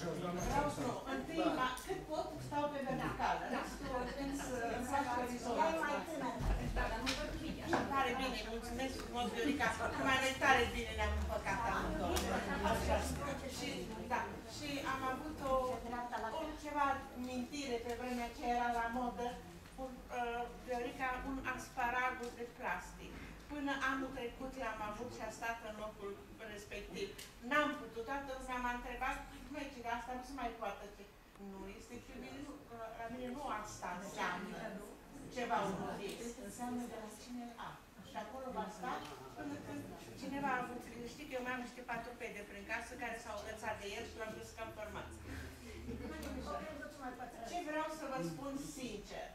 Vreau să nu. Întâi, cât pot, stau pe verticală. În faci orizontal. Îmi pare bine, mulțumesc frumos, Viorica. Numai noi tare bine ne-am împăcat amândouă. Și am avut o ceva mintire pe vremea ce era la modă. Viorica, un asparagus de plastic. Până anul trecut l-am avut și a stat în locul respectiv. N-am putut, toată lumea m-a întrebat, măi, ce de asta nu se mai poate. Nu, este că la mine nu asta înseamnă ceva unurit. Înseamnă de la cineva. Și acolo va sta până când cineva a avut. Știi că eu mai am niște patrupede prin casă care s-au agățat de el și l-am dus ca formați. Ce vreau să vă spun sincer?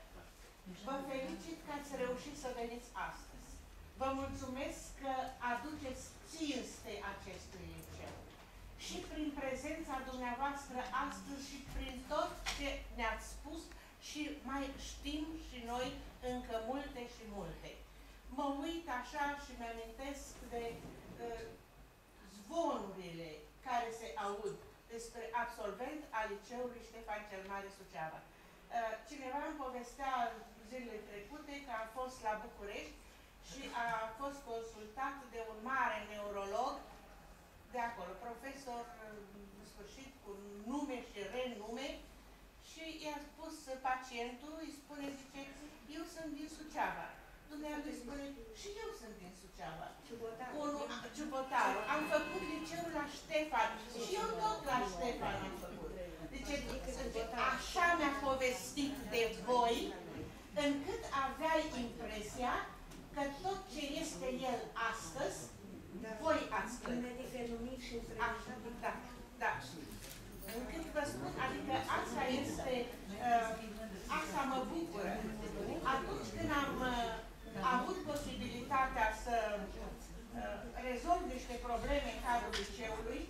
Vă felicit că ați reușit să veniți astăzi. Vă mulțumesc că aduceți cinste acestui liceu. Și prin prezența dumneavoastră astăzi și prin tot ce ne-ați spus și mai știm și noi încă multe și multe. Mă uit așa și mi-amintesc de zvonurile care se aud despre absolvent al liceului Ștefan cel Mare Suceava. Cineva îmi povestea zilele trecute că a fost la București și a fost consultat de un mare neurolog de acolo, profesor, în sfârșit, cu nume și renume, și i-a spus pacientul, îi spune, zice, eu sunt din Suceava. Dumnezeu îi spune, și eu sunt din Suceava. Ciubotaru. Am făcut liceul la Ștefan. Și eu tot la Ștefan am făcut. Deci, așa mi-a povestit de voi, încât aveai impresia că tot ce este el astăzi, voi ați plătit. Da. Încât vă spun, adică asta este, asta mă bucură. Atunci când am avut posibilitatea să rezolv niște probleme în cadrul liceului,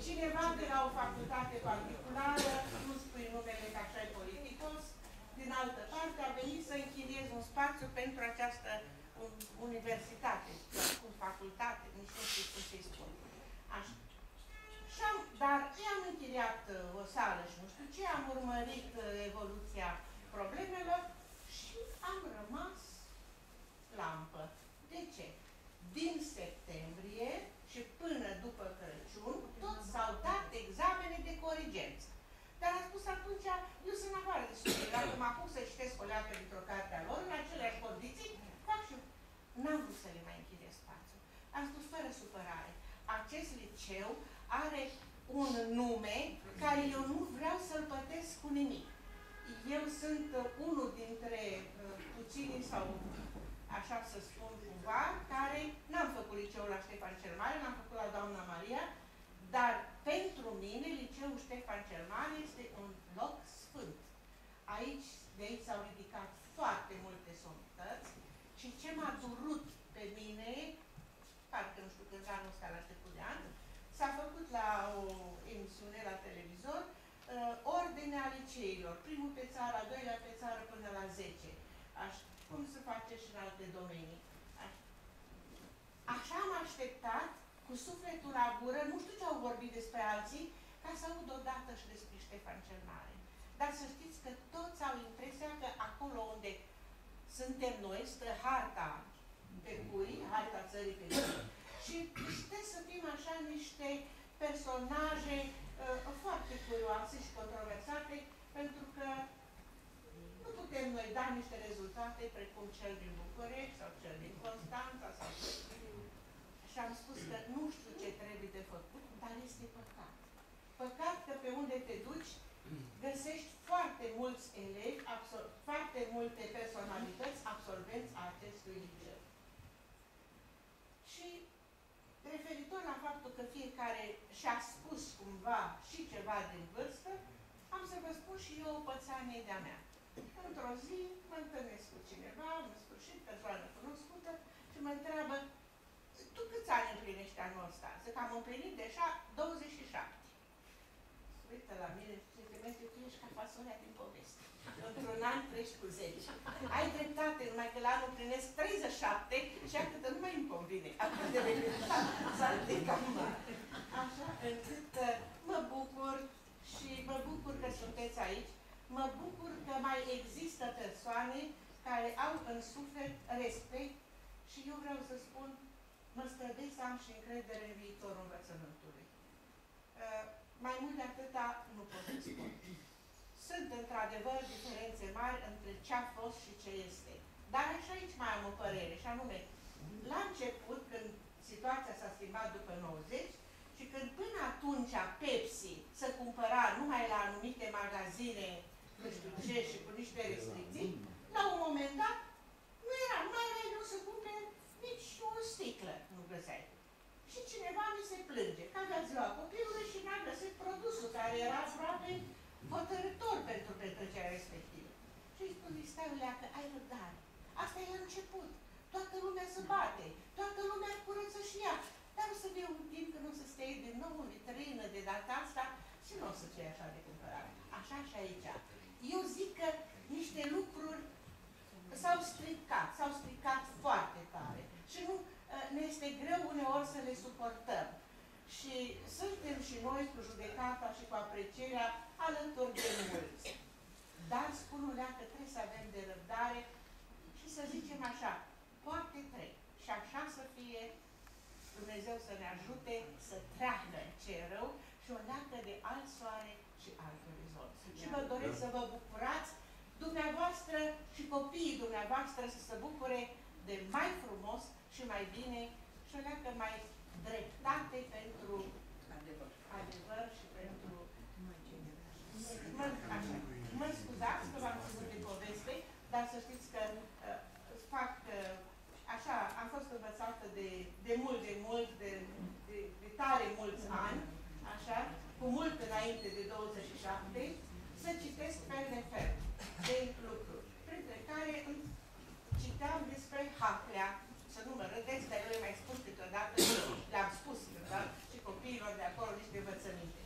cineva de la o facultate particulară, nu spui numele că așa e politicos, din altă parte a venit să închiriez un spațiu pentru această universitate, facultate, nici nu știu cum să-i spun. Așa. Dar i-am închiriat o sală și nu știu ce, am urmărit evoluția problemelor și am rămas lampă. De ce? Din septembrie și până după Crăciun, toți s-au dat examene de corigență. Dar am spus atunci, eu sunt afară de studiu, dacă mă apuc să citesc o leacă dintr-o carte a lor, în aceleași condiții, fac și eu. N-am vrut să le mai închiriez spațiu. Am spus fără supărare. Acest liceu are un nume care eu nu vreau să-l plătesc cu nimic. Eu sunt unul dintre puținii, sau așa să spun cumva, care n-am făcut liceul la Ștefan cel Mare, n-am făcut la Doamna Maria, dar pentru mine liceul Ștefan cel Mare este un loc sfânt. De aici s-au ridicat foarte multe somități și ce m-a durut pe mine, parcă nu știu câți ani ăsta la început de an, s-a făcut la o emisiune la televizor ordinea liceilor, primul pe țară, al doilea pe țară până la 10. Cum se face și în alte domenii. Așa am așteptat, cu sufletul la gură, nu știu ce au vorbit despre alții, ca să aud odată și despre Ștefan cel Mare. Dar să știți că toți au impresia că acolo unde suntem noi, stă harta pe cui, harta țării pe cui, și putem să fim așa niște personaje foarte curioase și controversate, pentru că nu putem noi da niște rezultate precum cel din București sau cel din Constanța sau cel. Și am spus că nu știu ce trebuie de făcut, dar este păcat. Păcat că pe unde te duci găsești foarte mulți elevi, foarte multe personalități absolvenți a acestui liceu. Și referitor la faptul că fiecare și-a spus cumva și ceva din vârstă, am să vă spun și eu o pățanie de-a mea. Într-o zi mă întâlnesc cu cineva, în sfârșit, persoană cunoscută, și mă întreabă, tu câți ani împlinești anul ăsta? Zic că am împlinit deja 27. Uită la mine și zice, tu ești ca fasolea din poveste. Într-un an treci cu 10. Ai dreptate, numai că la anul împlinesc 37 și atât nu mai îmi convine. Atât de s-a ridicat mare. Așa încât mă bucur și mă bucur că sunteți aici. Mă bucur că mai există persoane care au în suflet respect și eu vreau să spun, mă străduiesc să am și încredere în viitorul învățământului. Mai mult de atâta nu pot să spun. Sunt într-adevăr diferențe mari între ce a fost și ce este. Dar și aici mai am o părere, și anume, la început, când situația s-a schimbat după 90 și când până atunci Pepsi se cumpăra numai la anumite magazine, nu știu ce, și cu niște restricții, la un moment dat nu mai era greu să cumpere nici o sticlă, nu găseai. Și cineva mi se plânge că avea ziua copilului și n-a găsit produsul care era aproape hotărător pentru petrecerea respectivă. Și îi spun, stai, Leacă, ai răbdare. Asta e la început. Toată lumea se bate, toată lumea curăță și ea. Dar o să fie un timp când o să stea din nou în vitrină de data asta și nu o să fie așa de cumpărat. Așa și aici. Eu zic că niște lucruri s-au stricat foarte tare. Și nu ne este greu uneori să le suportăm. Și suntem și noi cu judecata și cu aprecierea alături de mulți. Dar spun că trebuie să avem de răbdare și să zicem așa, poate trec. Și așa să fie, Dumnezeu să ne ajute să treacă ce e rău și o leacă de alt soare și alt orizont. Și vă doresc să vă bucurați, dumneavoastră și copiii dumneavoastră să se bucure de mai frumos și mai bine și o leacă mai dreptate pentru adevăr și pentru... Mă scuzați că v-am ținut de poveste, dar să știți că fac așa, am fost învățată de tare mulți ani, așa, cu mult înainte de 27, să citesc fel de fel de lucruri, printre care citeam despre Haclea, să nu mă râdeți, dar eu le mai spun câteodată, le-am spus câteodată și copiilor de acolo niște învățăminte.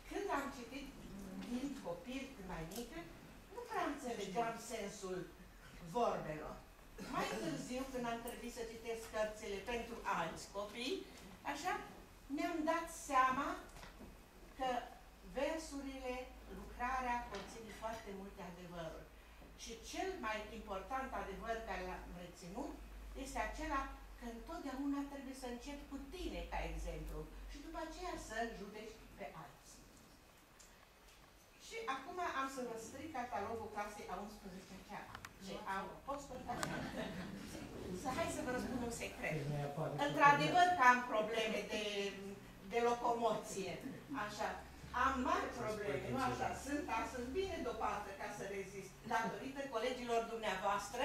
Când am citit din copil, când mai mică, nu prea înțelegeam sensul vorbelor. Mai târziu, când am trebuit să citesc cărțile pentru alți copii, așa, mi-am dat seama că versurile, lucrarea, conține foarte multe adevăruri. Și cel mai important adevăr care l-am reținut este acela că întotdeauna trebuie să începi cu tine ca exemplu și după aceea să judeci pe alții. Și acum am să vă stric catalogul clasei a 11-a. Hai să vă răspund un secret. Într-adevăr că am probleme de locomoție. Așa. Am mari probleme, nu așa. Sunt astăzi bine dopată ca să rezist. Datorită colegilor dumneavoastră,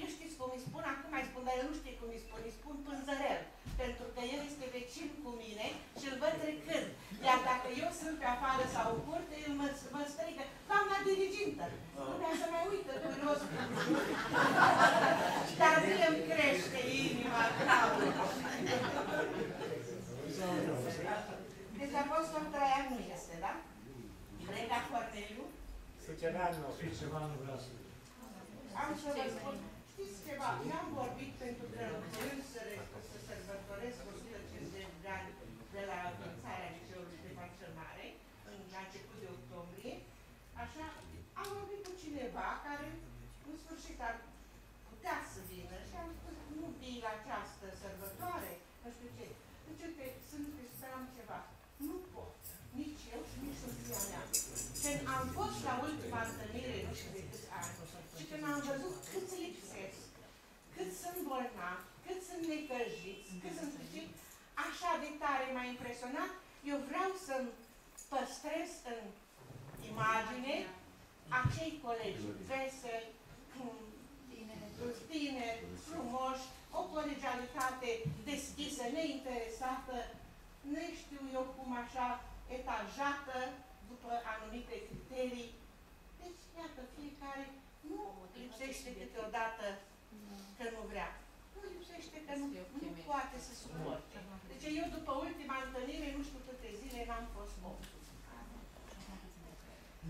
eu știți cum îi spun, acum îi spun, dar eu nu știu cum îi spun Pânzărel. Pentru că el este vecin cu mine și îl văd trecând. Iar dacă eu sunt pe afară sau în curte, el mă strigă, doamna dirigintă. Lumea să mai uită curios. Dar mie îmi crește inima. Deci Apostol Traian nu este, da? Breda Corneliu? Suceveanu vreau să... Am să vă spun. Știți ceva? N-am vorbit pentru că vrând să sărbătoresc 150 de ani de la înființarea Liceului Ștefan cel Mare, la început de octombrie. Așa, am vorbit cu cineva care, în sfârșit, ar putea să vină și am spus, nu vii la această sărbătoare, nu știu ce. Deci, uite, sunt speram ceva. Nu pot. Nici eu și nici soția mea. Când am fost la ultima întâlnire, nu știu de câți ani, și când am văzut câți lipsesc, cât sunt bolnavi, cât sunt necăjiți, cât sunt sfârșit, așa de tare m-a impresionat, eu vreau să-mi păstrez în imagine acei colegi veseli, tineri, frumoși, o colegialitate deschisă, neinteresată, nu știu eu cum așa, etajată după anumite criterii. Deci, iată, fiecare nu lipsește câteodată că nu vrea. Nu lipsește că nu poate să suporte. Deci eu după ultima întâlnire, nu știu câte zile, n-am fost om.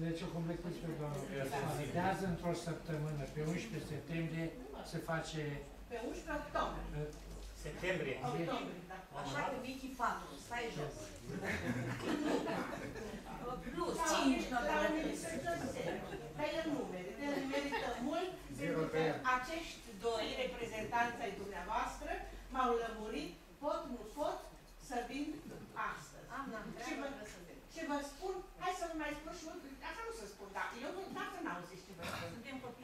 Deci o completez pe doamna. Validează într-o săptămână, pe 11 septembrie, se face... Pe 11 octombrie. Septembrie. Octombrie, da. Așa că Vicky 4, stai jos. vin astăzi. Și vă spun, hai să vă mai spun și așa nu să spun, dar eu dacă n-auziți ce vă spun,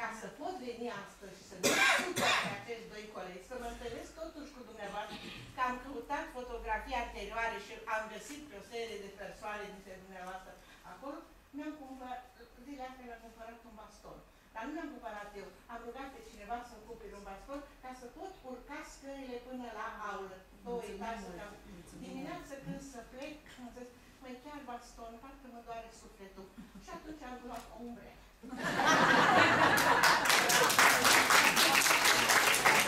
ca să pot veni astăzi și să nu discut pe acești doi colegi, să mă întâlnesc totuși cu dumneavoastră, că am căutat fotografii anterioare și am găsit pe o serie de persoane dintre dumneavoastră acolo, mi-am cumpărat, zilele astea mi-am cumpărat un baston. Dar nu mi-am cumpărat eu, am rugat pe cineva să-mi cumpere un baston ca să pot urca scările până la aulă, 2 etaje. Dimineața când să plec, am zis, măi, chiar baston, parcă mă doare sufletul. Și atunci am luat umbre.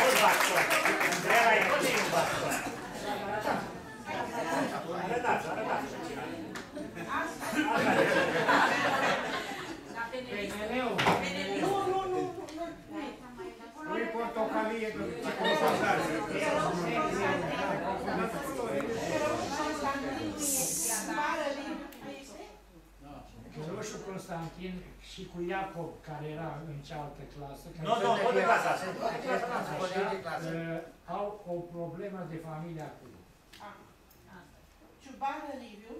Un baston. Umbreala e tot un baston. Arătați. PNL-ul. Nu. Nu-i portocalie de Roșu Constantin și cu Iacob, care era în cealaltă clasă, Nu, de clasa. au o problemă de familie acum. Ciubară Liviu,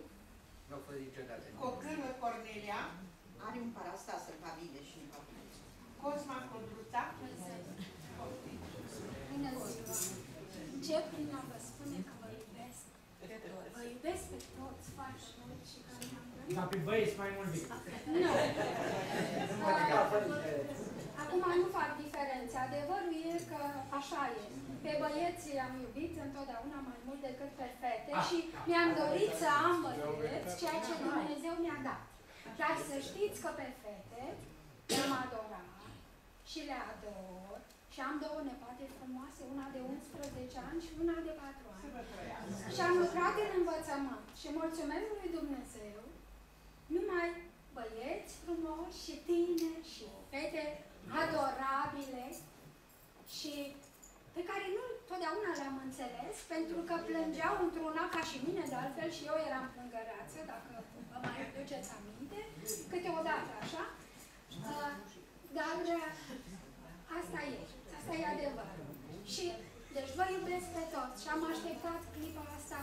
Nu a fost niciodată. Cocârlă Cornelia, Are un parastas în familie și în familie. Cosma Codruța. Bună ziua! Încep prin a vă spune că vă iubesc. Vă iubesc pe toți foarte mult și că mi-am dorit. Dar pe băieți mai mult decât. Nu! Acum nu fac diferențe. Adevărul e că așa e. Pe băieți am iubit întotdeauna mai mult decât pe fete și mi-am dorit să am băieți, ceea ce Dumnezeu mi-a dat. Dar să știți că pe fete le-am adorat și le ador și am 2 nepoate frumoase, una de 11 ani și una de 4 ani. Și am lucrat în învățământ și mulțumesc lui Dumnezeu numai băieți frumoși și tineri și fete adorabile și pe care nu totdeauna le-am înțeles, pentru că plângeau într-una ca și mine, de altfel și eu eram plângăreață, dacă vă mai duceți aminte, câteodată așa, dar asta e adevărul. Și, deci vă iubesc pe toți și am așteptat clipa asta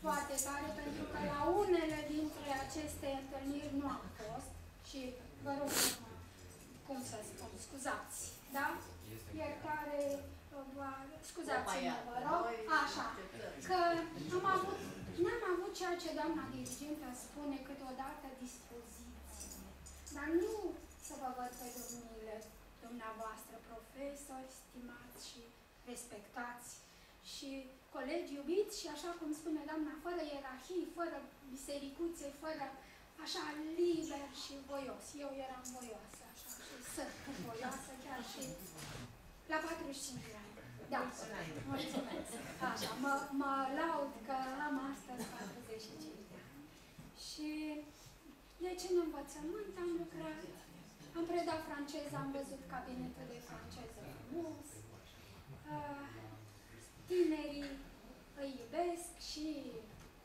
foarte tare, pentru că la unele dintre aceste întâlniri nu am fost și vă rog, cum să spun, scuzați, da? Iertare, scuzați-mă, vă rog, așa, că n-am avut ceea ce doamna dirigentă spune câteodată dispoziție, dar nu să vă văd pe domnile dumneavoastră, profesori, stimați și respectați și colegi iubiți și așa cum spune doamna, fără ierarhii, fără bisericuțe, fără așa liber și voios. Eu eram voioasă, așa, și sunt voioasă chiar și la 45 de ani. Da, mulțumesc. Așa, mă laud că am astăzi 45 de ani. Și deci în învățământ am lucrat, am predat franceză, am văzut cabinetul de franceză frumos. Tinerii îi iubesc și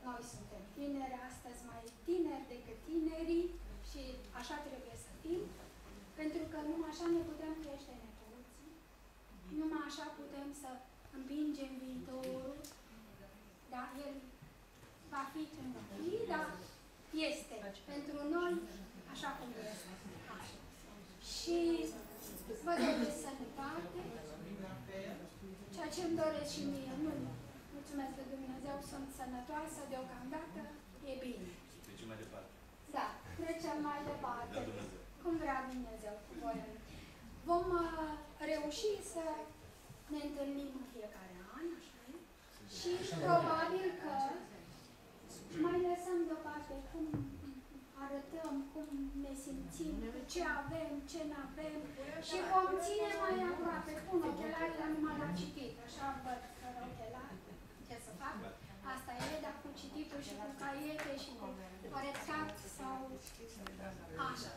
noi suntem tineri, astăzi mai tineri decât tinerii și așa trebuie să fim, pentru că numai așa ne putem crește nepoții, numai așa putem să împingem viitorul, dar el va fi când va fi, dar este pentru noi așa cum este. Și vă doresc sănătate, ceea ce îmi doresc și mie, nu. Mulțumesc de Dumnezeu, sunt sănătoasă, deocamdată e bine. Trecem mai departe. Da, trecem mai departe. Cum vrea Dumnezeu cu voia. Vom reuși să ne întâlnim în fiecare an, așa e? Și probabil că mai lăsăm deoparte cum arătăm, cum ne simțim, ce avem, ce n-avem și vom ține mai aproape. Pun ochelarii numai la citit, așa văd fără ochelari. Ce să fac? Asta e, dar cu cititul și cu caiete și cu corectat sau așa.